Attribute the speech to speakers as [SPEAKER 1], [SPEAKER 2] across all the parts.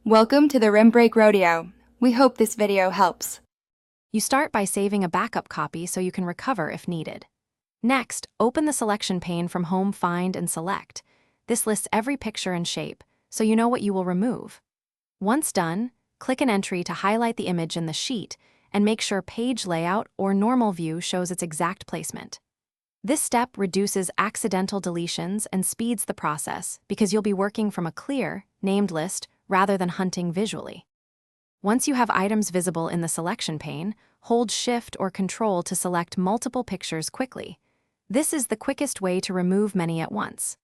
[SPEAKER 1] Welcome to the Rim Break Rodeo. We hope this video helps.
[SPEAKER 2] You start by saving a backup copy so you can recover if needed. Next, open the selection pane from Home, Find, and Select. This lists every picture and shape, so you know what you will remove. Once done, click an entry to highlight the image in the sheet and make sure Page Layout or Normal View shows its exact placement. This step reduces accidental deletions and speeds the process because you'll be working from a clear, named list rather than hunting visually. Once you have items visible in the selection pane, hold Shift or Control to select multiple pictures quickly. This is the quickest way to remove many at once.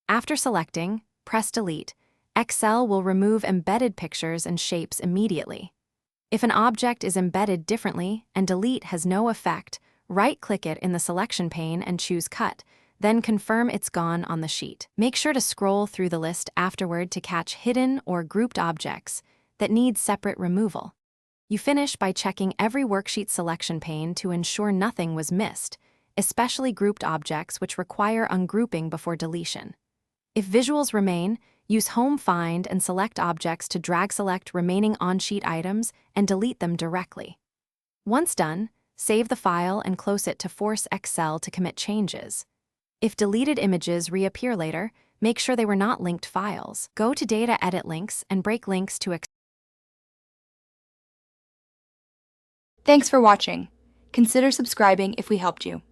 [SPEAKER 2] After selecting, press Delete. Excel will remove embedded pictures and shapes immediately. If an object is embedded differently and delete has no effect, right-click it in the selection pane and choose Cut, then confirm it's gone on the sheet. Make sure to scroll through the list afterward to catch hidden or grouped objects that need separate removal. You finish by checking every worksheet selection pane to ensure nothing was missed, especially grouped objects which require ungrouping before deletion. If visuals remain, use Home, Find, and Select objects to drag-select remaining on-sheet items and delete them directly. Once done, save the file and close it to force Excel to commit changes. If deleted images reappear later, make sure they were not linked files. Go to Data Edit Links and break links to
[SPEAKER 1] Thanks for watching. Consider subscribing if we helped you.